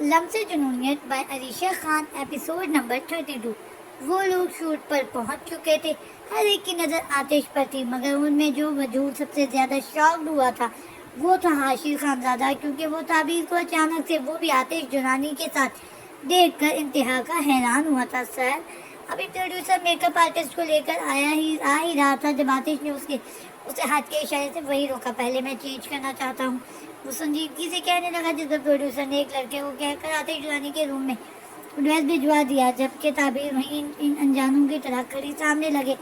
لمس جنونیت by Alisha Khan, episode number 32۔ وہ لوگ شوٹ پر پہنچ چکے تھے، ہر ایک کی نظر آتش پر تھی، مگر ان میں جو وجود سب سے زیادہ شاکڈ ہوا تھا وہ تھا حاشر خانزادہ، کیونکہ وہ تعبیر کو اچانک سے، وہ بھی آتش جنانی کے ساتھ دیکھ کر انتہا کا حیران ہوا تھا۔ سر، ابھی پروڈیوسر میک اپ آرٹسٹ کو لے کر آ ہی رہا تھا جب آتش نے اسے ہاتھ کے اشارے سے وہی روکا۔ پہلے میں چینج کرنا چاہتا ہوں، وہ سنجیدگی سے کہنے لگا، جس پر پروڈیوسر نے ایک لڑکے کو کہہ کر آتش جنانی کے روم میں ڈریس بھجوا دیا، جبکہ تعبیر وہیں ان انجانوں کی طرح کھڑی سامنے لگے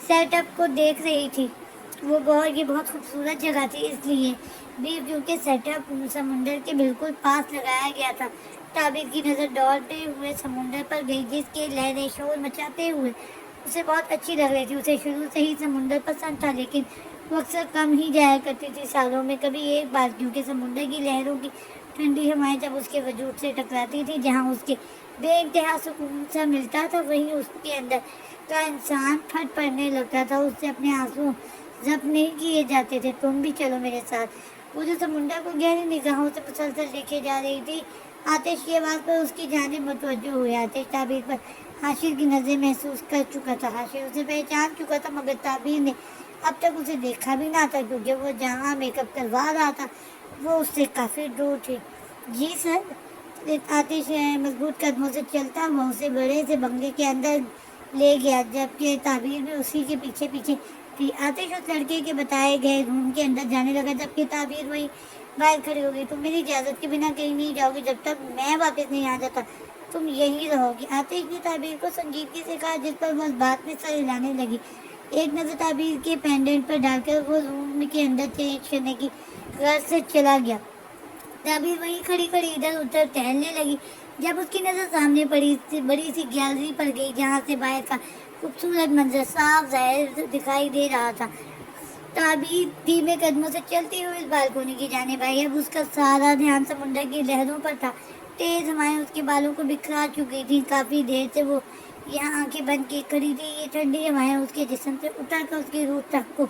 سیٹ اپ کو دیکھ رہی تھی۔ وہ بہت خوبصورت جگہ تھی، اس لیے بھی کیونکہ سیٹ اپ سمندر کے بالکل پاس لگایا گیا تھا۔ تعبیر کی نظر دوڑتے ہوئے سمندر پر گئی، جس کے لہریں شور مچاتے ہوئے اسے بہت اچھی لگ رہی تھی۔ اسے شروع سے ہی سمندر پسند تھا، لیکن وہ اکثر کم ہی جایا کرتی تھی، سالوں میں کبھی ایک بار، کیونکہ سمندر کی لہروں کی ٹھنڈی ہوائیں جب اس کے وجود سے ٹکراتی تھی، جہاں اس کے بے انتہا سکون سا ملتا تھا، وہیں اس کے اندر کا انسان پھٹ پڑنے لگتا تھا۔ اس سے اپنے آنسو ضبط نہیں کیے جاتے تھے۔ تم بھی چلو میرے ساتھ، وہ جو سمندر کو گہری نگاہوں سے مسلسل دیکھے جا رہی تھی۔ آتش کی آواز پر اس کی جانب متوجہ ہوئے۔ آتش تعبیر پر حاشر کی نظر محسوس کر چکا تھا، حاشر اسے پہچان چکا تھا، مگر تعبیر نے اب تک اسے دیکھا بھی نہ تھا، کیونکہ وہ جہاں میک اپ کروا رہا تھا وہ اس سے کافی دور تھی۔ جی سر، آتش مضبوط قدموں سے چلتا ہوا اسے بڑے سے بنگلے کے اندر لے گیا، جبکہ تعبیر بھی اسی کے پیچھے پیچھے تھی۔ آتش اس لڑکے کے بتائے گئے روم کے اندر جانے لگا، جبکہ تعبیر وہی باہر کھڑی ہو گئی۔ تم میری اجازت کے بنا کہیں نہیں جاؤ گی، جب تک میں واپس نہیں آ جاتا تم یہیں رہو گی، آتش نے تعبیر کو سنجیدگی سے کہا، جس پر وہ اس بات میں سر ہلانے لگی۔ ایک نظر تعبیر کے پینڈنٹ پر ڈال کر وہ روم کے اندر چینج کرنے کی غرض سے چلا گیا۔ تعبیر وہیں کھڑی ادھر ادھر ٹہلنے لگی، جب اس کی نظر سامنے بڑی سی گیلری پر گئی، جہاں سے باہر کا خوبصورت منظر صاف ظاہر دکھائی دے رہا تھا۔ تعبیر دھیمے قدموں سے چلتی ہوئی اس بالکونی کی جانب آئی۔ اب اس کا سارا دھیان سمندر کی لہروں پر تھا۔ تیز ہوائیں اس کے بالوں کو بکھرا چکی تھیں، کافی دیر سے وہ یہاں آنکھیں بند کی کھڑی تھی۔ یہ ٹھنڈی ہوائیں اس کے جسم سے اتر کر اس کی روح تک کو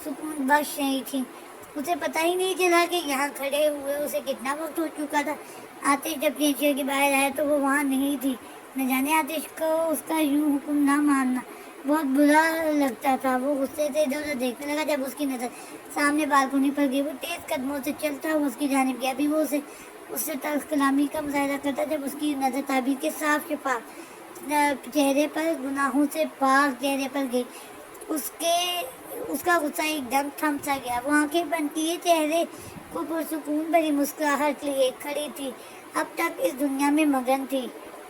سکون بخش رہی تھیں۔ اسے پتہ ہی نہیں چلا کہ یہاں کھڑے ہوئے اسے کتنا وقت ہو چکا تھا۔ آتش جب کینچیئر کے باہر آیا تو وہ وہاں نہیں تھی۔ نہ جانے آتش کو اس کا یوں حکم نہ ماننا بہت برا لگتا تھا۔ وہ غصے سے ادھر ادھر دیکھنے لگا، جب اس کی نظر سامنے بالکونی پر گئی۔ وہ تیز قدموں سے چلتا ہوا اس کی جانب گیا، ابھی وہ اس سے تلخ کلامی کا مظاہرہ کرتا، جب اس کی نظر تعبیر کے صاف شفاف چہرے پر، گناہوں سے پاک چہرے پر گئی۔ اس کا غصہ ایک دم تھم سا گیا۔ وہ آنکھیں بند کیے چہرے کو پرسکون بھری مسکراہٹ لیے کھڑی تھی، اب تک اس دنیا میں مگن تھی،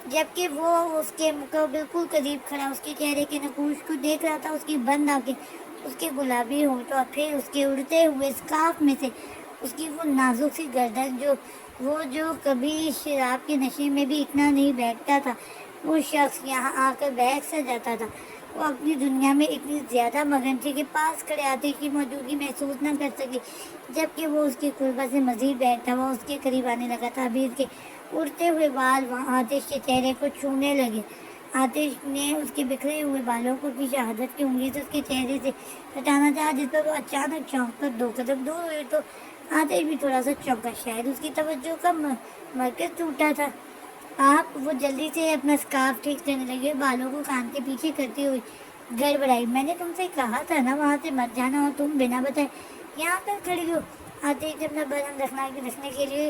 جبکہ وہ اس کے بالکل قریب کھڑا اس کے چہرے کے نقوش کو دیکھ رہا تھا۔ اس کی بند آنکھیں، اس کے گلابی ہونٹ، اور پھر اس کے اڑتے ہوئے اسکارف میں سے اس کی وہ نازک سی گردن جو کبھی شراب کے نشے میں بھی اتنا نہیں بہکتا تھا۔ وہ شخص یہاں آ کر بہک سا جاتا تھا۔ وہ اپنی دنیا میں اتنی زیادہ مگن تھی کہ پاس کھڑے آتش کی موجودگی محسوس نہ کر سکی، جبکہ وہ اس کی قربت سے مزید بہکتا ہوا اس کے قریب آنے لگا۔ تعبیر کے اڑتے ہوئے بال وہاں آتش کے چہرے کو چھونے لگے۔ آتش نے اس کے بکھرے ہوئے بالوں کو اپنی شہادت کی انگلی سے اس کے چہرے سے ہٹانا چاہا، جس پر وہ اچانک چونک کر 2 قدم دور ہوئے تو آتش بھی تھوڑا سا چونکا، شاید اس کی توجہ کا مرکز ٹوٹا تھا۔ وہ جلدی سے اپنا اسکارف ٹھیک کرنے لگے، بالوں کو کان کے پیچھے کرتے ہوئے گڑبڑائی۔ میں نے تم سے کہا تھا نا وہاں سے مت جانا، اور تم بنا بتائے یہاں پر کھڑی ہو۔ آتش نے اپنا برہم رکھنے کے لیے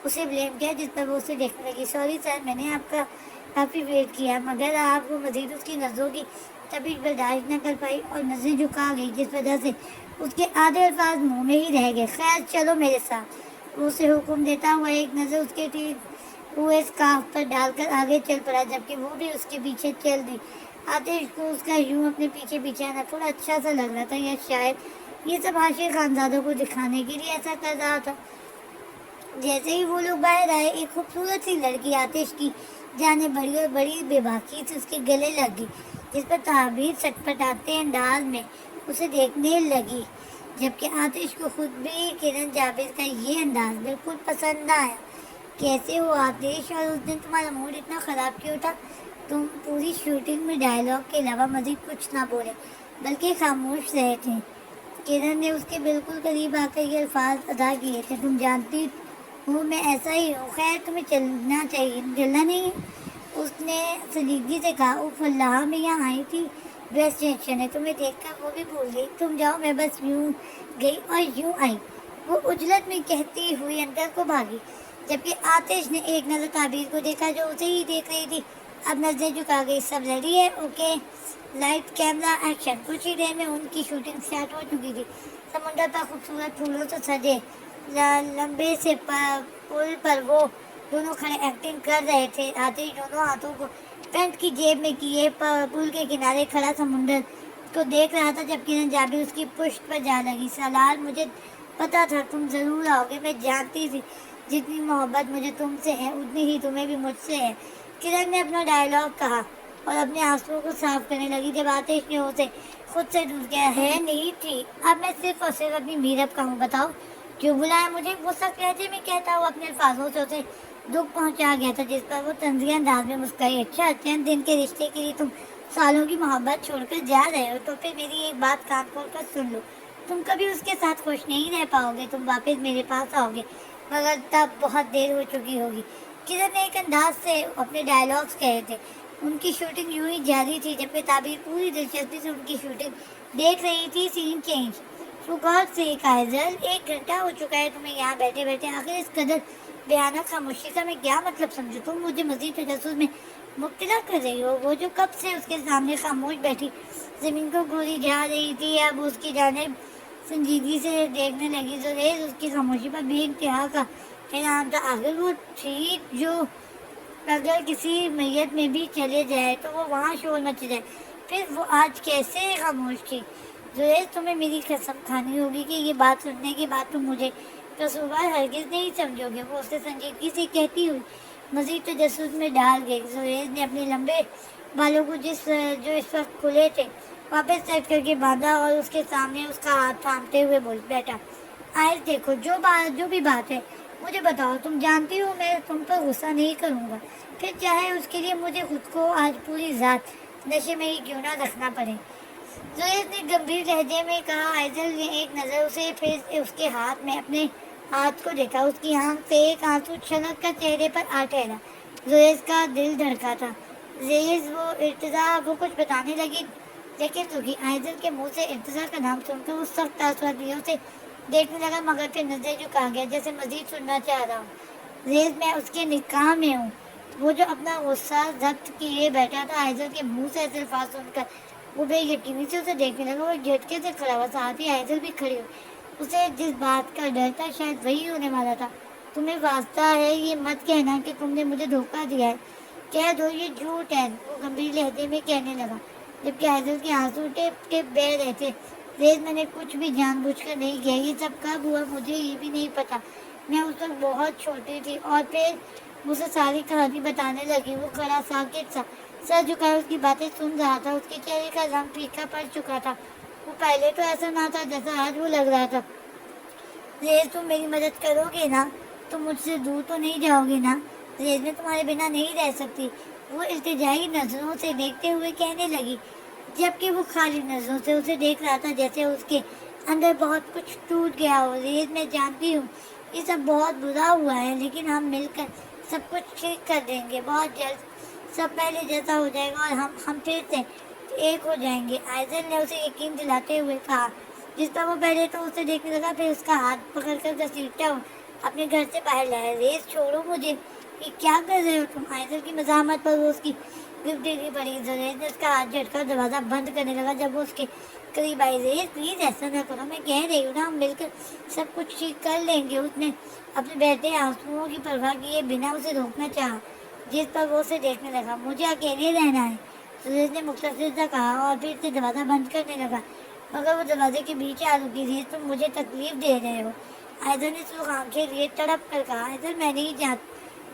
اسے بلیم کیا، جس پر وہ اسے دیکھنے لگی۔ سوری سر، میں نے آپ کا کافی ویٹ کیا، مگر آپ کو مزید اس کی نظروں کی تپش برداشت نہ کر پائی اور نظریں جھکا گئی، جس وجہ سے اس کے آدھے الفاظ منہ میں ہی رہ گئے۔ خیر چلو میرے ساتھ، وہ اسے حکم دیتا ہوا ایک نظر اس کے ٹھیک ہوئے اسکارف پر ڈال کر آگے چل پڑا، جبکہ وہ بھی اس کے پیچھے چل دی۔ آتش کو اس کا یوں اپنے پیچھے آنا تھوڑا اچھا سا لگ رہا تھا، یا شاید یہ سب حاشر خانزادوں کو دکھانے کے لیے ایسا کر رہا تھا۔ جیسے ہی وہ لوگ باہر آئے، ایک خوبصورت سی لڑکی آتش کی جانب بڑی اور بڑی بے باکی سے اس کے گلے لگ گئی، جس پر تعبیر چٹپٹاتے انداز میں اسے دیکھنے لگی، جبکہ آتش کو خود بھی کرن جاوید کا یہ انداز بالکل پسند نہ آیا۔ کیسے ہو آتش، اور اس دن تمہارا موڈ اتنا خراب کیوں تھا؟ تم پوری شوٹنگ میں ڈائلاگ کے علاوہ مزید کچھ نہ بولے، بلکہ خاموش رہے تھے۔ کرن نے اس کے بالکل قریب آ کر یہ الفاظ ادا کیے تھے، تم جانتی ہوں میں ایسا ہی ہوں. خیر تمہیں چلنا چاہیے, چلنا نہیں ہے. اس نے سنجیدگی سے کہا. اوف اللہ, میں یہاں آئی تھی, ڈریس ٹینشن ہے, تمہیں دیکھ کر وہ بھی بھول گئی. تم جاؤ, میں بس یوں گئی اور یوں آئی, وہ عجلت میں کہتی ہوئی اندر کو بھاگی. جبکہ آتش نے ایک نظر تعبیر کو دیکھا جو اسے ہی دیکھ رہی تھی. اب نظریں جھکا گئی. سب ریڈی ہے؟ Okay, light camera action. کچھ ہی دیر میں ان کی شوٹنگ اسٹارٹ ہو چکی تھی. سمندر پر خوبصورت پھولوں سے سجے لمبے سے پل پر وہ دونوں کھڑے ایکٹنگ کر رہے تھے. آتش دونوں ہاتھوں کو پینٹ کی جیب میں کیے پل کے کنارے کھڑا سمندر کو دیکھ رہا تھا, جبکہ نجابی اس کی پشت پر جا لگی. سالار, مجھے پتا تھا تم ضرور آؤ گے, میں جانتی تھی جتنی محبت مجھے تم سے ہے اتنی ہی تمہیں بھی مجھ سے ہے. کرن نے اپنا ڈائلاگ کہا اور اپنے آنسوؤں کو صاف کرنے لگی جب آتش نے اسے خود سے دور کیا. ہے نہیں تھی, اب میں صرف اور صرف اپنی میرب کا ہوں. بتاؤ کیوں بلایا مجھے؟ وہ سخت لہجے میں کہتا ہوا اپنے الفاظوں سے اسے دکھ پہنچا گیا تھا, جس پر وہ طنزیہ انداز میں مسکرائی. اچھا, چند دن کے رشتے کے لیے تم سالوں کی محبت چھوڑ کر جا رہے ہو, تو پھر میری ایک بات کان کھول کر سن لو. تم کبھی اس کے ساتھ خوش نہیں رہ پاؤ گے. تم واپس میرے پاس آؤ گے مگر تب بہت دیر ہو چکی ہوگی. کرن نے ایک انداز سے اپنے ڈائلاگس کہے تھے. ان کی شوٹنگ یوں ہی جاری تھی, جبکہ تعبیر پوری دلچسپی سے ان کی شوٹنگ دیکھ رہی تھی. سین چینج. تو غور سے کائزل, 1 گھنٹہ ہو چکا ہے تمہیں یہاں بیٹھے بیٹھے. آخر اس قدر بھیانک خاموشی کا میں کیا مطلب سمجھوں؟ تم مجھے مزید تجسس میں مبتلا کر رہی ہو. وہ جو کب سے اس کے سامنے خاموش بیٹھی زمین کو گولی جا رہی تھی, اب اس کی جانب سنجیدگی سے دیکھنے لگی. زریز اس کی خاموشی پر بے انتہا کا حیران تھا. آخر وہ تھی جو اگر کسی میت میں بھی چلے جائے تو وہ وہاں شور مچ جائے, پھر وہ آج کیسے خاموش تھی؟ زریز, تمہیں میری قسم کھانی ہوگی کہ یہ بات سننے کے بعد تم مجھے قصوروار ہرگز نہیں سمجھو گے, وہ اسے سنجیدگی سے کہتی ہوئی مزید تجسس میں ڈال گئی. زریز نے اپنے لمبے بالوں کو جو اس وقت کھلے تھے واپس سیٹ کر کے باندھا اور اس کے سامنے اس کا ہاتھ تھامتے ہوئے بول بیٹا. آئے دیکھو, جو بھی بات ہے مجھے بتاؤ. تم جانتی ہو میں تم پر غصہ نہیں کروں گا, پھر چاہے اس کے لیے مجھے خود کو آج پوری ذات نشے میں ہی کیوں نہ رکھنا پڑے. زریز نے گمبھیر لہجے میں کہا. آئزل نے ایک نظر اسے پھر اس کے ہاتھ میں اپنے ہاتھ کو دیکھا. اس کی آنکھ سے ایک آنسو چھلک کر چہرے پر آ ٹھہرا. زریز کا دل دھڑکا تھا. زریز, وہ کچھ بتانے لگی لیکن رکی. آئزل کے منہ سے ارتضا کا نام سن کر اس سخت آسودگیوں سے دیکھنے لگا, مگر پھر نظریں جھکا گیا جیسے مزید سننا چاہ رہا ہوں. زریز, میں اس کے نکاح میں ہوں. وہ جو اپنا غصہ ضبط کیے بیٹھا تھا, آئزل کے منہ سے ایسے الفاظ سن کر وہ بے یقینی سے اسے دیکھنے لگا. وہ جھٹکے سے کھڑا ہوا, ساتھ ہی آئزل بھی کھڑی ہوئی. اسے جس بات کا ڈر تھا شاید وہی ہونے والا تھا. تمہیں واسطہ ہے یہ مت کہنا کہ تم نے مجھے دھوکہ دیا ہے, کہہ دو یہ جھوٹ ہے, وہ گمبھیر لہجے میں کہنے لگا, جبکہ آئزل کے آنسو ٹپ ٹپ بہہ رہے تھے. زریز, میں نے کچھ بھی جان بوجھ کر نہیں کیا. یہ سب کب ہوا مجھے یہ بھی نہیں پتا. میں اس وقت بہت چھوٹی تھی. اور پھر مجھے ساری کہانی بتانے لگی. وہ کھڑا ساکت سا سر جھکائے اس کی باتیں سن رہا تھا. اس کے چہرے کا رنگ پھیکا پڑ چکا تھا. وہ پہلے تو ایسا نہ تھا جیسا آج وہ لگ رہا تھا. زریز, تم میری مدد کرو گے نا؟ تم مجھ سے دور تو نہیں جاؤ گے نا؟ زریز, میں تمہارے بنا نہیں رہ سکتی, وہ التجائی نظروں سے دیکھتے ہوئے کہنے لگی, جبکہ وہ خالی نظروں سے اسے دیکھ رہا تھا جیسے اس کے اندر بہت کچھ ٹوٹ گیا ہو. زریز, میں جانتی ہوں یہ سب بہت برا ہوا ہے, لیکن ہم مل کر سب کچھ ٹھیک کر دیں گے. بہت جلد سب پہلے جیسا ہو جائے گا اور ہم پھر سے ایک ہو جائیں گے. آئزل نے اسے یقین دلاتے ہوئے کہا, جس پر وہ پہلے تو اسے دیکھنے لگا, پھر اس کا ہاتھ پکڑ کر گھسیٹتا ہوا اپنے گھر سے باہر لایا. زریز, چھوڑو مجھے, یہ کیا کر رہے ہو تم؟ آئزل کی مزاحمت پر وہ اس کی گرفت ڈیگی پڑی. زریز نے اس کا ہاتھ جھٹکا دروازہ بند کرنے لگا جب وہ اس کے قریب آئی. زریز, پلیز ایسا نہ کرو, میں کہہ رہی ہوں نا ہم مل کر سب کچھ ٹھیک کر لیں گے. اس نے اپنے بہتے آنسوؤں کی پرواہ کیے بنا اسے روکنا چاہا, جس پر وہ اسے دیکھنے لگا. مجھے اکیلے رہنا ہے, زریز نے مختصر سا کہا اور پھر سے دروازہ بند کرنے لگا, مگر وہ دروازے کے بیچ آ رکی. زریز, تم مجھے تکلیف دے رہے ہو. آئزل نے سرخ آنکھیں لیے تڑپ کر کہا. آئزل, میں نہیں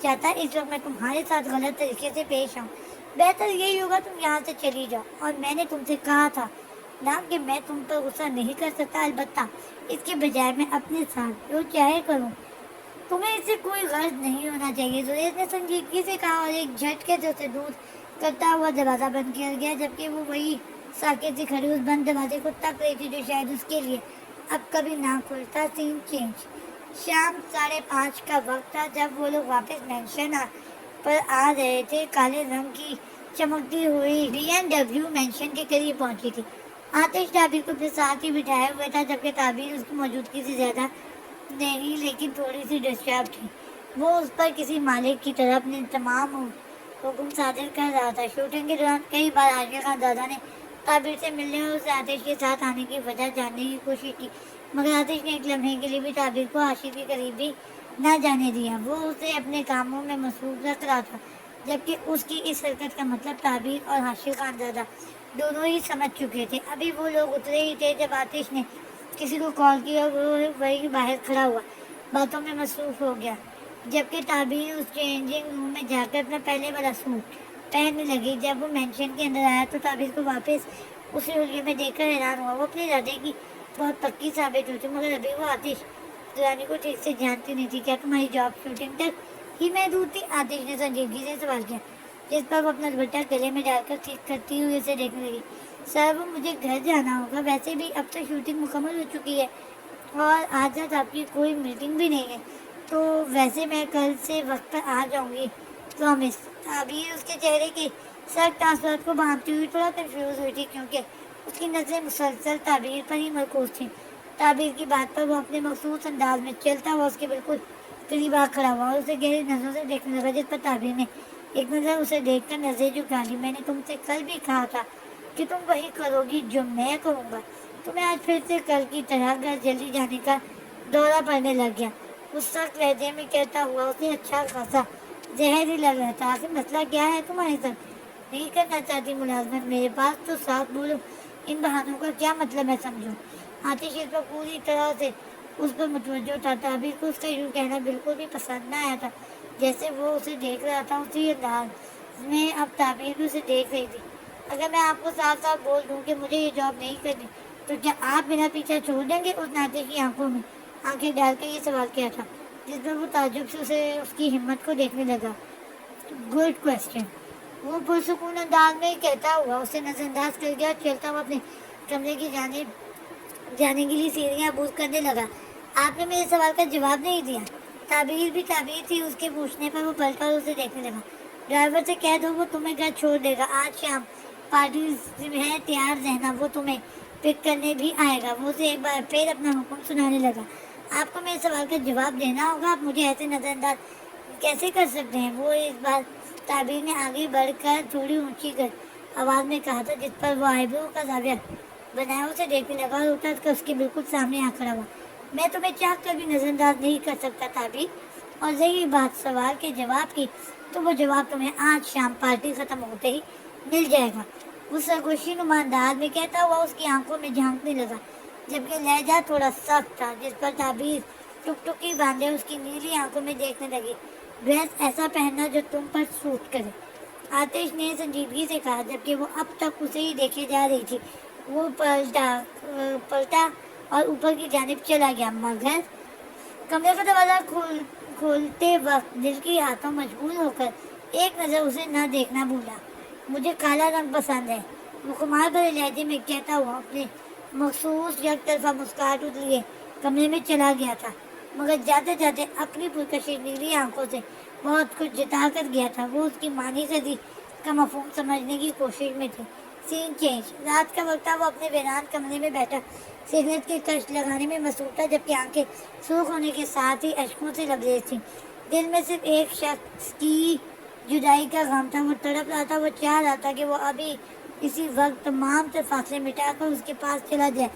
چاہتا اس وقت میں تمہارے ساتھ غلط طریقے سے پیش آؤں. بہتر یہی ہوگا تم یہاں سے چلی جاؤ. اور میں نے تم سے کہا تھا نا کہ میں تم پر غصہ نہیں کر سکتا, البتہ اس کے بجائے میں اپنے ساتھ جو چاہے کروں. تمہیں اس سے کوئی غرض نہیں ہونا چاہیے. زریز نے سنجیدگی سے کہا اور ایک جھٹکے سے اسے دور کرتا ہوا دروازہ بند کیا گیا, جبکہ وہ وہی ساکت سی کھڑی اس بند دروازے کو تک رہی تھی جو شاید اس کے لیے اب کبھی نہ کھلتا. سین چینج. شام 5:30 کا وقت تھا جب وہ لوگ واپس مینشن پر آ رہے تھے۔ کالے رنگ کی چمکتی ہوئی BMW مینشن کے قریب پہنچی تھی۔ آتش تعبیر کو اپنے ساتھ ہی بٹھائے ہوئے تھا، جبکہ تعبیر اس کی موجودگی سے زیادہ نہیں لیکن تھوڑی سی ڈسٹرب تھی۔ وہ اس پر کسی مالک کی طرح اپنے تمام حکم صادر کر رہا تھا۔ شوٹنگ کے دوران کئی بار عاشق خان زادہ نے تعبیر سے ملنے اور اسے آتش کے ساتھ آنے کی وجہ جاننے کی کوشش کی، مگر آتش نے ایک لمحے کے لیے بھی تعبیر کو عاشق کے قریب بھی نہ جانے دیا۔ وہ اسے اپنے کاموں میں مصروف رکھ رہا تھا، جبکہ اس کی اس حرکت کا مطلب تعبیر اور عاشق خان زادہ دونوں ہی سمجھ چکے تھے۔ ابھی وہ لوگ اترے ہی تھے جب آتش نے کسی کو کال کیا اور وہ وہی باہر کھڑا ہوا باتوں میں مصروف ہو گیا، جبکہ تعبیر اس چینجنگ روم میں جا کر اپنا پہلے والا سوٹ پہننے لگی۔ جب وہ مینشن کے اندر آیا تو تعبیر کو واپس اسی حلیے میں دیکھ کر حیران ہوا۔ وہ اپنے ارادے کی بہت پکی ثابت ہوئی تھی، مگر ابھی وہ آتش دورانی کو ٹھیک سے جانتی نہیں تھی۔ کیا تمہاری جاب شوٹنگ تک ہی محدود تھی؟ آتش نے سنجیدگی سے سوال کیا، جس پر وہ اپنا دوپٹہ گلے میں ڈال کر ٹھیک کرتی ہوئی اسے دیکھنے لگی۔ سر، وہ مجھے گھر جانا ہوگا، ویسے بھی اب تک شوٹنگ مکمل ہو چکی ہے اور آج رات آپ کی کوئی میٹنگ بھی نہیں ہے، تو ویسے میں کل سے وقت پر آ جاؤں گی، پرومس۔ تعبیر اس کے چہرے کے سخت تاثرات کو بھانپتی ہوئی تھوڑا کنفیوز ہوئی تھی، کیونکہ اس کی نظریں مسلسل تعبیر پر ہی مرکوز تھیں۔ تعبیر کی بات پر وہ اپنے مخصوص انداز میں چلتا ہوا اس کے بالکل قریب آ کھڑا ہوا اور اسے گہری نظروں سے دیکھنے لگا، جس پر تعبیر نے ایک نظر اسے دیکھ کر نظریں جھکا لی۔ میں نے تم سے کل بھی کہا تھا کہ تم وہی کرو گی جو میں کہوں گا۔ تمہیں آج پھر سے کل کی طرح گھر جلدی جانے کا دورہ پڑنے لگ گیا، اس سخت لہجے میں کہتا ہوا اسے اچھا خاصا زہر ہی لگ رہا تھا۔ آخر مسئلہ کیا ہے تمہارے ساتھ؟ نہیں کرنا چاہتی ملازمت میرے پاس تو صاف بولو، ان بہانوں کا کیا مطلب ہے سمجھو۔ آتش اس پر پوری طرح سے اس پر متوجہ تھا۔ تعبیر کو اس کا یوں کہنا بالکل بھی پسند نہ آیا تھا، جیسے وہ اسے دیکھ رہا تھا اسی انداز میں اب تعبیر بھی اسے دیکھ رہی تھی۔ اگر میں آپ کو صاف صاف بول دوں کہ مجھے یہ جاب نہیں کرنی، تو کیا آپ میرا پیچھا چھوڑ دیں گے؟ اس نے آتش کی آنکھوں میں آنکھیں ڈال کر یہ سوال کیا تھا، جس پر وہ تعجب سے اسے اس کی ہمت کو دیکھنے لگا۔ گڈ کوسچن، وہ پرسکون انداز میں کہتا ہوا اسے نظر انداز کر گیا اور چلتا ہوا اپنے کمرے کی جانب جانے کے لیے سیڑھیاں عبور کرنے لگا۔ آپ نے میرے سوال کا جواب نہیں دیا۔ تعبیر بھی تعبیر تھی، اس کے پوچھنے پر وہ پلٹا اور اسے دیکھنے لگا۔ ڈرائیور سے کہہ دو وہ تمہیں گھر چھوڑ دے گا، آج شام پارٹی ہے، تیار رہنا، وہ تمہیں پک کرنے بھی آئے گا۔ وہ اسے ایک بار پھر اپنا حکم سنانے لگا۔ آپ کو میرے سوال کا جواب دینا ہوگا، آپ مجھے ایسے نظر انداز کیسے کر سکتے ہیں؟ وہ اس بار تعبیر نے آگے بڑھ کر تھوڑی اونچی کر آواز میں کہا تھا، جس پر وہ آئیبرو کا زاویہ بنایا اسے دیکھنے لگا اور اٹھ کر اس کے بالکل سامنے آ کھڑا ہوا۔ میں تمہیں چاہ کر بھی نظر انداز نہیں کر سکتا تعبیر، اور رہی بات سوال کے جواب کی تو وہ جواب تمہیں آج شام پارٹی ختم ہوتے ہی مل جائے گا۔ وہ سرگوشی نما انداز میں کہتا ہوا اس کی آنکھوں میں جھانکنے لگا، جبکہ لہجہ تھوڑا سخت تھا، جس پر تعبیر ٹک ٹکی باندھے اس کی نیلی آنکھوں میں دیکھنے لگی۔ ڈریس ایسا پہننا جو تم پر سوٹ کرے، آتش نے سنجیدگی سے کہا، جبکہ وہ اب تک اسے ہی دیکھے جا رہی تھی۔ وہ پلٹا اور اوپر کی جانب چلا گیا، مگر کمرے کا دروازہ کھولتے وقت دل کی ہاتھوں مجبور ہو کر ایک نظر اسے نہ دیکھنا بھولا۔ مجھے کالا رنگ پسند ہے، وہ خمار بھرے لہجے میں کہتا ہوا اپنے مخصوص یک طرفہ مسکراہٹ لیے کمرے میں چلا گیا تھا، مگر جاتے جاتے اپنی پرکشش نیلی آنکھوں سے بہت کچھ جتا کر گیا تھا۔ وہ اس کی معنی صدی کا مفہوم سمجھنے کی کوشش میں تھی۔ سین چینج، رات کا وقت تھا، وہ اپنے ویران کمرے میں بیٹھا سگریٹ کی کش لگانے میں مصروف تھا، جبکہ آنکھیں سرخ ہونے کے ساتھ ہی اشکوں سے لبریز تھیں۔ دل میں صرف ایک شخص کی جدائی کا غم تھا، وہ تڑپ رہا تھا، وہ چاہ رہا تھا کہ وہ ابھی اسی وقت تمام سے فاصلے مٹا کر اس کے پاس چلا جائے،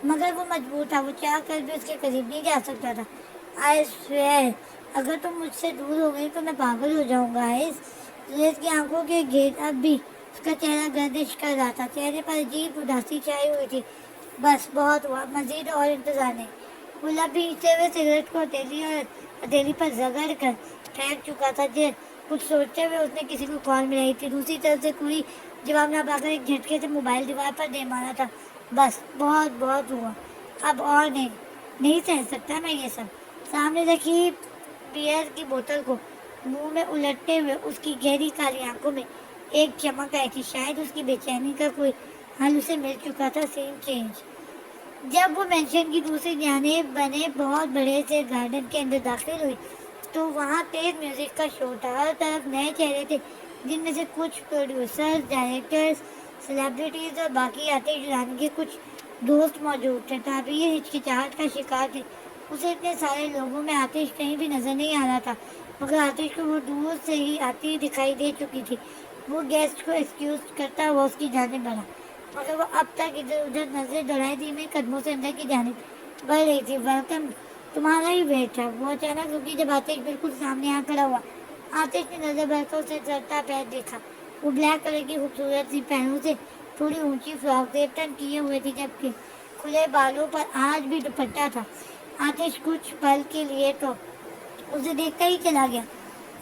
مگر وہ مجبور تھا، وہ چاہ کر بھی اس کے قریب نہیں جا سکتا تھا۔ آئی سویئر، اگر تم مجھ سے دور ہو گئی تو میں پاگل ہو جاؤں گا۔ ریز کی آنکھوں کے گھیر اب بھی اس کا چہرہ گردش کر رہا تھا، چہرے پر عجیب اداسی چھائی ہوئی تھی۔ بس بہت ہوا، مزید اور انتظار نہیں۔ وہ لب بھینچتے ہوئے سگریٹ کو ہتھیلی پر رگڑ کر پھینک چکا تھا۔ کچھ سوچتے ہوئے اس نے کسی کو کال ملائی تھی، دوسری طرف سے کوئی جواب نہ پا کر ایک جھٹکے سے موبائل دیوار پر دے مارا تھا۔ بس بہت ہوا، اب اور نہیں سہ سکتا میں یہ سب۔ سامنے رکھی بیئر کی بوتل کو منہ میں الٹتے ہوئے اس کی گہری کالی آنکھوں میں ایک چمک آئی تھی، شاید اس کی بے چینی کا کوئی حل اسے مل چکا تھا۔ سین چینج، جب وہ مینشن کی دوسری جانب بنے بہت بڑے سے گارڈن کے اندر داخل ہوئی تو وہاں تیز میوزک کا شو تھا. ہر طرف نئے چہرے تھے جن میں سے کچھ پروڈیوسر، ڈائریکٹرز، سیلیبریٹیز اور باقی آتش رانی کے کچھ دوست موجود تھے. تعبیر ہچکچاہٹ کا شکار تھی. اسے اتنے سارے لوگوں میں آتش کہیں بھی نظر نہیں آ رہا تھا، مگر آتش کو وہ دور سے ہی آتی دکھائی دے چکی تھی. وہ گیسٹ کو ایکسکیوز کرتا ہوا اس کی جانب بڑھا، مگر وہ اب تک ادھر ادھر نظر دوڑائے دھیمے قدموں سے اندر کی جانب بڑھ رہی تھی. ویلکم، تمہارا ہی ویٹ تھا. وہ اچانک رکی جب آتش بالکل سامنے آ کھڑا ہوا. آتش نے نظر بھر کر اسے چلتا پیر دیکھا. وہ بلیک کلر کی خوبصورت سی پہنوں سے تھوڑی اونچی فراک زیب کیے ہوئے تھی، جبکہ کھلے بالوں پر آج بھی دوپٹہ تھا. آتش کچھ پل کے لیے تو اسے دیکھتا ہی چلا گیا.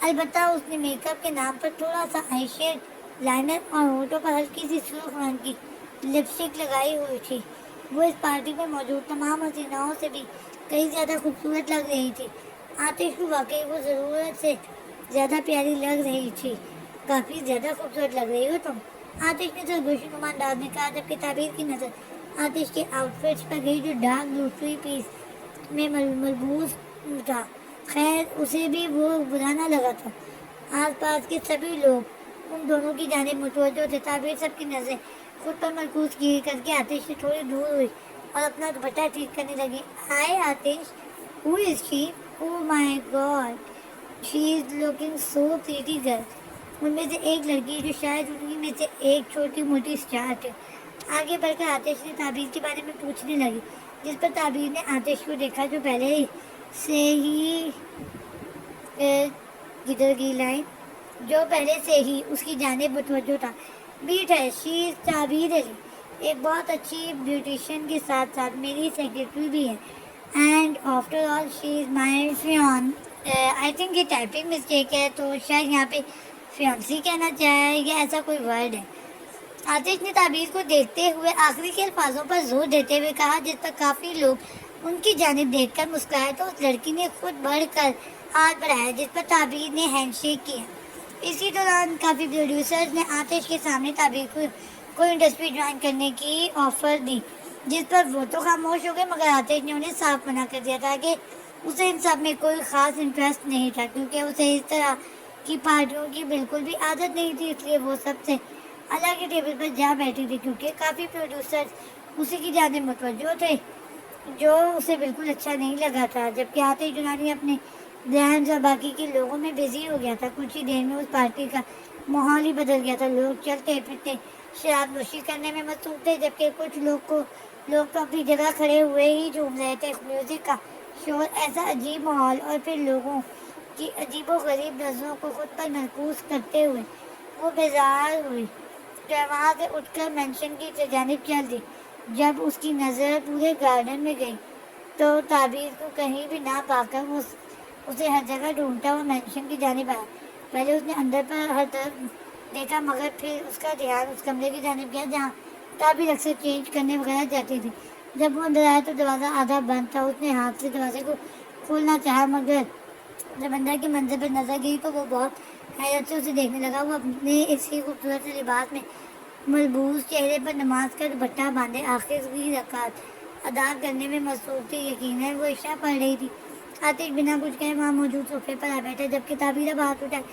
البتہ اس نے میک اپ کے نام پر تھوڑا سا آئی شیڈ لائنر اور ہونٹوں پر ہلکی سی سرخ رنگ کی لپسٹک لگائی ہوئی تھی. وہ اس پارٹی میں موجود تمام حسیناؤں سے بھی کئی زیادہ خوبصورت لگ رہی تھی. آتش کو واقعی وہ ضرورت سے زیادہ پیاری لگ رہی تھی. کافی زیادہ خوبصورت لگ رہی ہو تم، آتش نے سرگوشی نما انداز میں کہا، جبکہ تعبیر کی نظر آتش کے آؤٹ فٹس پر گئی جو ڈارک بلو تھری پیس میں ملبوس تھا. خیر اسے بھی وہ برا نہ لگا تھا. آس پاس کے سبھی لوگ ان دونوں کی جانب متوجہ تھے. تعبیر سب کی نظریں خود پر مرکوز کی کر کے آتش سے تھوڑی دور ہوئی اور اپنا دوپٹہ ٹھیک کرنے لگی. Hi Aatish, who is she? Oh my God, she is looking so pretty girl. ان میں سے ایک لڑکی جو شاید انہی میں سے ایک چھوٹی موٹی اسٹار تھی آگے بڑھ کر آتش نے تعبیر کے بارے میں پوچھنے لگی، جس پر تعبیر نے آتش کو دیکھا جو پہلے سے ہی گدر کی لائن جو پہلے سے ہی اس کی جانب متوجہ تھا. بیٹ ہے، شی از تعبیر علی، ایک بہت اچھی بیوٹیشین کے ساتھ ساتھ میری سیکریٹری بھی ہے. And after all she is my fiance. I think یہ ٹائپنگ مسٹیک ہے، تو شاید یہاں پہ فیونسی کہنا چاہے یا ایسا کوئی ورڈ ہے. آتش نے تعبیر کو دیکھتے ہوئے آخری کے الفاظوں پر زور دیتے ہوئے کہا، جس پر کافی لوگ ان کی جانب دیکھ کر مسکرائے تو اس لڑکی نے خود بڑھ کر ہاتھ بڑھایا، جس پر تعبیر نے ہینڈ شیک کیا. اسی دوران کافی پروڈیوسرز نے آتش کے سامنے تعبیر کو انڈسٹری جوائن کرنے کی آفر دی، جس پر وہ تو خاموش ہو گئے، مگر آتش نے انہیں صاف منع کر دیا تھا کہ اسے ان سب میں کوئی خاص انٹرسٹ نہیں تھا، کیونکہ اسے اس طرح کی پارٹیوں کی بالکل بھی عادت نہیں تھی. اس لیے وہ سب سے الگ کے ٹیبل پر جا بیٹھی تھی، کیونکہ کافی پروڈیوسرز اسی کی جانب متوجہ تھے، جو اسے بالکل اچھا نہیں لگا تھا. جبکہ آتش جنانی اپنے برانڈز اور باقی کے لوگوں میں بزی ہو گیا تھا. کچھ ہی دیر میں اس پارٹی کا ماحول ہی بدل گیا تھا. لوگ چلتے پھرتے شراب نوشی کرنے میں مصروف تھے، جبکہ کچھ لوگ تو اپنی جگہ کھڑے ہوئے ہی جھوم رہے تھے. میوزک کا شور، ایسا عجیب ماحول اور پھر لوگوں کی عجیب و غریب نظروں کو خود پر مرکوز کرتے ہوئے وہ بیزار ہوئی تو وہاں سے اٹھ کر مینشن کی جانب چل دی. جب اس کی نظر پورے گارڈن میں گئی تو تعبیر کو کہیں بھی نہ پا کر وہ اسے ہر جگہ ڈھونڈتا ہوا مینشن کی جانب آیا. پہلے اس نے اندر پر ہر طرف دیکھا، مگر پھر اس کا دھیان اس کمرے کی جانب گیا جہاں تعبیر اکثر چینج کرنے وغیرہ جاتی تھی. جب وہ اندر آیا تو دروازہ آدھا بند تھا. اس نے ہاتھ سے دروازے کو کھولنا چاہا، مگر جب اندر کے منظر پر نظر گئی تو وہ بہت حیرت سے اسے دیکھنے لگا. وہ اپنے اسی خوبصورت سے لباس میں ملبوس، چہرے پر نماز کا دوپٹہ باندھے آخر کی رکعت ادا کرنے میں مصروف تھی. یقیناً وہ عشاء پڑھ رہی تھی. آتش بنا کچھ کہے وہاں موجود صوفے پر آ بیٹھا، جبکہ تعبیر اب ہاتھ اٹھائے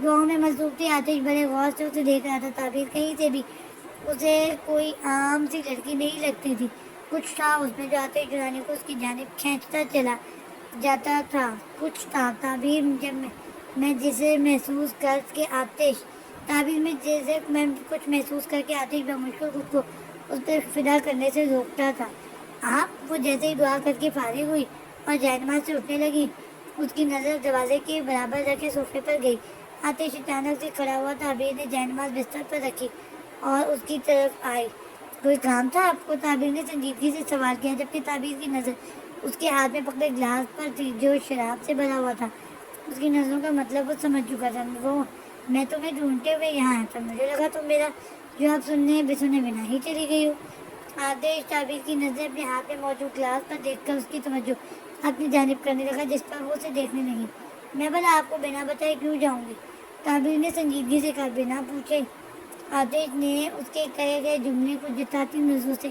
دعاؤں میں مصروف تھی. آتش بڑے غور سے اسے دیکھ رہا تھا. تعبیر کہیں سے بھی اسے کوئی عام سی لڑکی نہیں لگتی تھی. کچھ تھا اس میں جو آتش جنانی کو اس کی جانب کھینچتا چلا جاتا تھا. کچھ تھا تعبیر جب میں جسے محسوس کر کے آتش تعبیر میں جیسے میں کچھ محسوس کر کے آتش بمشکل خود کو اس پر فدا کرنے سے روکتا تھا. آپ وہ جیسے ہی دعا کر کے فارغ ہوئی اور جائنماز سے اٹھنے لگی، اس کی نظر دروازے کے برابر رکھے صوفے پر گئی. آتش اچانک سے کھڑا ہوا. تعبیر نے جائنماز بستر پر رکھی اور اس کی طرف آئی. کوئی کام تھا آپ کو؟ تعبیر نے سنجیدگی سے سوال کیا، جبکہ تعبیر کی نظر اس کے ہاتھ میں پکڑے گلاس پر تھی جو شراب سے بھرا ہوا تھا. اس کی نظروں کا مطلب وہ سمجھ چکا تھا. وہ میں تمہیں ڈھونڈتے ہوئے یہاں آیا تھا، مجھے لگا تم میرا جواب سننے بے سنے بنا ہی چلی گئی ہو. آتش تعبیر کی نظر اپنے ہاتھ میں موجود گلاس پر دیکھ کر اس کی توجہ اپنی جانب کرنے لگا، جس پر وہ اسے دیکھنے لگی. میں بھلا آپ کو بنا بتائے کیوں جاؤں گی؟ تعبیر نے سنجیدگی سے کہا. بنا پوچھے. آتش نے اس کے کہے گئے جملے کو جتاتی نظروں سے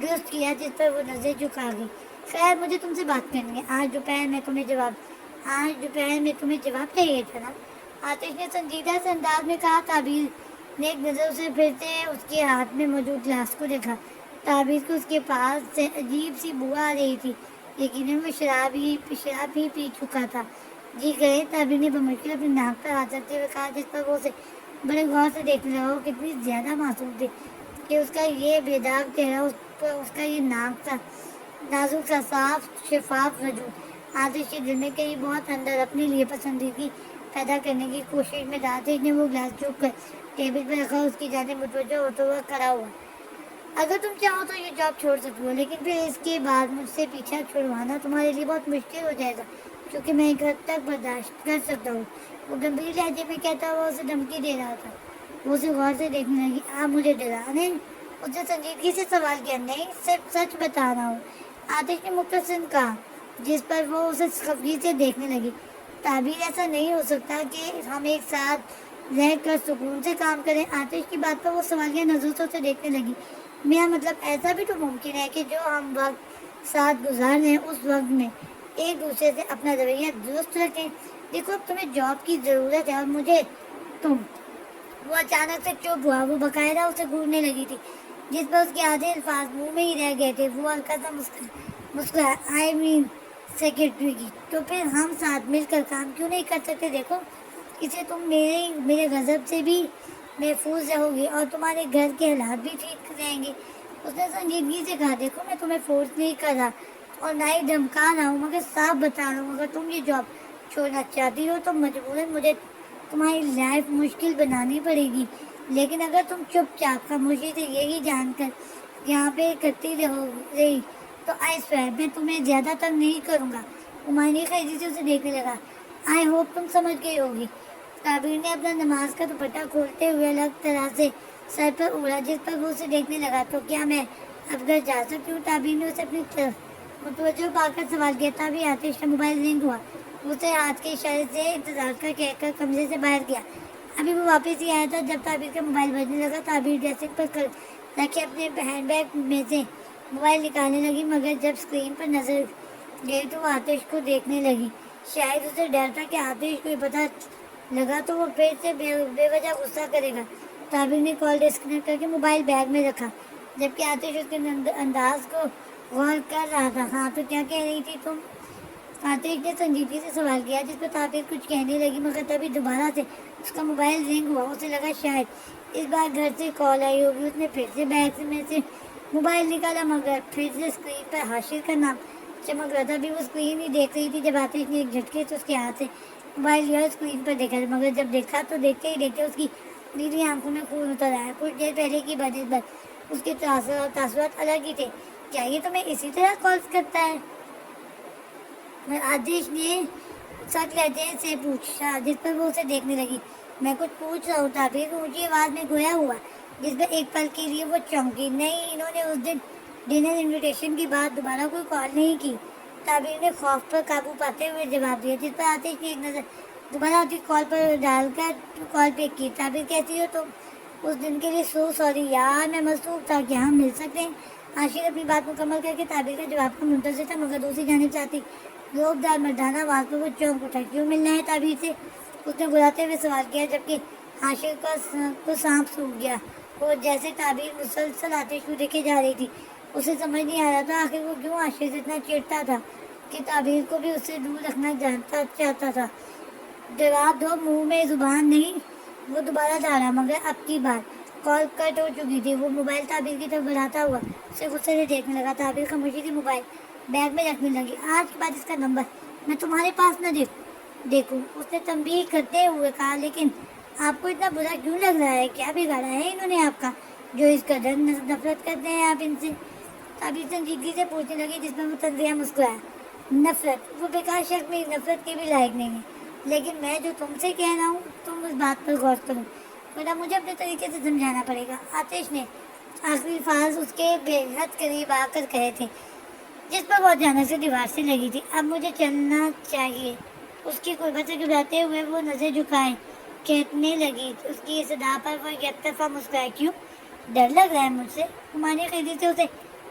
درست کیا جس پر وہ نظر جھکا گئی۔ خیر مجھے تم سے بات کرنی ہے، آج دوپہر میں تمہیں جواب چاہیے تھا نا؟ آتش نے سنجیدہ سے انداز میں کہا۔ تعبیر نے ایک نظر اسے پھرتے اس کے ہاتھ میں موجود گلاس کو دیکھا۔ تعبیر کو اس کے پاس سے عجیب سی بو آ رہی تھی، یقیناً وہ شراب ہی پی چکا تھا۔ جی گئے، تعبیر نے بمشکل اپنی ناک پر ہاتھ رکھتے ہوئے کہا، جس پر وہ اسے بڑے غور سے دیکھنے لگا۔ وہ کتنی زیادہ معصوم تھی کہ اس کا یہ بے داغ چہرہ، اس کا یہ ناک تھا، نازک سا صاف شفاف وجود۔ آتش کے دل میں کہیں بہت اندر اپنے لیے پسندیدگی پیدا کرنے کی کوشش میں تھا۔ آتش نے وہ گلاس چوک کر ٹیبل پر رکھا، اس کی جانب متوجہ ہوتا ہوا کھڑا ہوا۔ اگر تم چاہو تو یہ جاب چھوڑ سکتی ہو، لیکن پھر اس کے بعد مجھ سے پیچھا چھڑوانا تمہارے لیے بہت مشکل ہو جائے گا، کیونکہ میں ایک حد تک برداشت کر سکتا ہوں۔ وہ گمبھیر لہجے میں کہتا ہوا اسے دھمکی دے رہا تھا۔ وہ اسے غور سے دیکھنے لگی۔ آپ مجھے ڈرا رہے ہیں؟ اس نے سنجیدگی سے سوال کیا۔ نہیں، صرف سچ بتا رہا ہوں، آتش نے مختصراً کہا، جس پر وہ اسے خفگی سے دیکھنے لگی۔ تعبیر ایسا نہیں ہو سکتا کہ ہم ایک ساتھ رہ کر سکون سے کام کریں۔ آتش کی بات پر وہ سوالیہ نظروں سے اسے دیکھنے لگی۔ میرا مطلب ایسا بھی تو ممکن ہے کہ جو ہم وقت ساتھ گزار رہے ہیں اس وقت میں ایک دوسرے سے اپنا رویہ درست رکھیں۔ دیکھو اب تمہیں جاب کی ضرورت ہے اور مجھے تم۔ وہ اچانک سے چپ ہوا۔ وہ باقاعدہ اسے گھورنے لگی تھی، جس پر اس کے آدھے الفاظ منہ میں ہی رہ گئے تھے۔ وہ ہلکا سا مسکرایا۔ آئی مین سیکرٹری کی تو پھر ہم ساتھ مل کر کام کیوں نہیں کر سکتے؟ دیکھو اسے تم میرے غضب سے بھی محفوظ رہو گی اور تمہارے گھر کے حالات بھی ٹھیک رہیں گے۔ اس نے سنجیدگی سے کہا، دیکھو میں تمہیں فورس نہیں کر رہا اور نہ ہی دھمکا رہا ہوں، مگر صاف بتا رہا ہوں، اگر تم یہ جاب چھوڑنا چاہتی ہو تو مجبوراً مجھے تمہاری لائف مشکل بنانی پڑے گی۔ لیکن اگر تم چپ چاپ خاموشی سے یہی جان کر یہاں پہ کرتی رہی تو آئی سویر میں تمہیں زیادہ تنگ نہیں کروں گا۔ وہ معنی خیزی سے اسے دیکھنے لگا۔ آئی ہوپ تم سمجھ گئی ہوگی۔ تعبیر نے اپنا نماز کا دوپٹہ کھولتے ہوئے الگ طرح سے سر پر اڑا، جس پر وہ اسے دیکھنے لگا۔ تو کیا میں اب گھر جا سکتی ہوں؟ تعبیر نے اسے اپنی طرف متوجہ پا کر سوال کیا۔ تبھی آتش کا موبائل رنگ ہوا۔ اسے ہاتھ کے اشارے سے انتظار کا کہہ کر کمرے سے باہر گیا۔ ابھی وہ واپس ہی آیا تھا جب تعبیر کا موبائل بجنے لگا۔ تعبیر ڈریسنگ پر رکھے اپنے ہینڈ بیگ میں سے موبائل نکالنے لگی، مگر جب اسکرین پر نظر گئی تو وہ آتش کو دیکھنے لگی۔ شاید اسے ڈر تھا کہ آتش کو پتہ لگا تو وہ پھر سے بے وجہ غصہ کرے گا۔ تعبیر نے کال ڈسکنیکٹ کر کے موبائل بیگ میں رکھا، جبکہ آتش اس کے انداز کو غور کر رہا تھا۔ ہاں تو کیا کہہ رہی تھی تم؟ آتش نے سنجیدگی سے سوال کیا، جس پر تعبیر کچھ کہنے لگی، مگر تبھی دوبارہ سے اس کا موبائل رنگ ہوا۔ اسے لگا شاید اس بار گھر سے کال آئی ہوگی۔ اس نے پھر سے بیگ میں سے موبائل نکالا، مگر پھر سے اسکرین پر حاشر کا نام چمک رہا تھا۔ ابھی وہ اسکرین ہی دیکھ رہی تھی جب آتش نے ایک جھٹکے سے اس کے ہاتھ سے موبائل لیا اور اسکرین پر دیکھا، مگر جب دیکھا تو دیکھتے ہی دیکھتے اس کی نیلی آنکھوں میں خون اتر آیا۔ کچھ دیر پہلے کی بنسبت اس کے تاثرات الگ ہی تھے۔ کیا یہ تمہیں اسی طرح کالز کرتا ہے؟ آتش نے سخت لہجے سے پوچھا، جس پر وہ اسے دیکھنے لگی۔ میں کچھ پوچھ رہا ہوں، تعبیر اونچی آواز میں گویا ہوا، جس پر ایک پل کے لیے وہ چونکی۔ نہیں، انہوں نے اس دن ڈنر انویٹیشن کے بعد دوبارہ کوئی کال نہیں کی، تعبیر نے خوف پر قابو پاتے ہوئے جواب دیا، جس پر آتش نے ایک نظر دوبارہ اس کی کال پر ڈال کر کال پک کی۔ تعبیر کیسی ہو تم؟ اس دن کے لیے سو سوری یار، میں مصروف تھا، کیا ہم مل سکتے ہیں؟ عاشر اپنی بات مکمل کر کے تعبیر کا جواب کا منتظر تھا، مگر دوسری جانب چاہتی روب دار مردانہ آواز پر وہ چونک اٹھا۔ کیوں ملنا ہے تعبیر سے؟ اس نے گھبراتے ہوئے سوال کیا، جبکہ عاشر کو سانپ سوکھ گیا ہو، جیسے تعبیر مسلسل آتش کو دیکھے جا رہی تھی۔ اسے سمجھ نہیں آ رہا تھا آخر وہ کیوں عاشر سے اتنا چڑھتا تھا کہ تعبیر کو بھی اس سے دور رکھنا چاہتا تھا۔ جواب دو، منہ میں زبان نہیں، وہ دوبارہ دہرایا، مگر اب کی بار کال کٹ ہو چکی تھی۔ وہ موبائل تعبیر کی طرف بڑھاتا ہوا اسے غصے سے دیکھنے لگا۔ تعبیر خاموشی سے موبائل بیگ میں رکھنے لگی۔ آج کے بعد اس کا نمبر میں تمہارے پاس نہ دیکھوں، اس نے تنبیہ کرتے ہوئے کہا۔ لیکن آپ کو اتنا برا کیوں لگ رہا ہے؟ کیا بگاڑا ہے انہوں نے آپ کا جو اس قدر نفرت کرتے ہیں آپ ان سے؟ تعبیر سنجیدگی سے پوچھنے لگی، جس پر وہ تنزیہ مسکرایا۔ نفرت؟ وہ بیکار شخص میری نفرت کے بھی لائق نہیں ہے، لیکن میں جو تم سے کہہ رہا ہوں تم اس بات پر غور کرو، ورنہ مجھے اپنے طریقے سے سمجھانا پڑے گا۔ آتش نے آخری الفاظ اس کے بے حد قریب آ کر کہے تھے، جس پر وہ اچانک سے دیوار سے لگی تھی۔ اب مجھے چلنا چاہیے، اس کی قربت سے گھبراتے ہوئے وہ نظر جھکائے کہنے لگی۔ اس کی صدا پر وہ یک طرفہ مسکرائے۔ کیوں ڈر لگ رہا ہے مجھ سے؟ ہماری خیریت سے اسے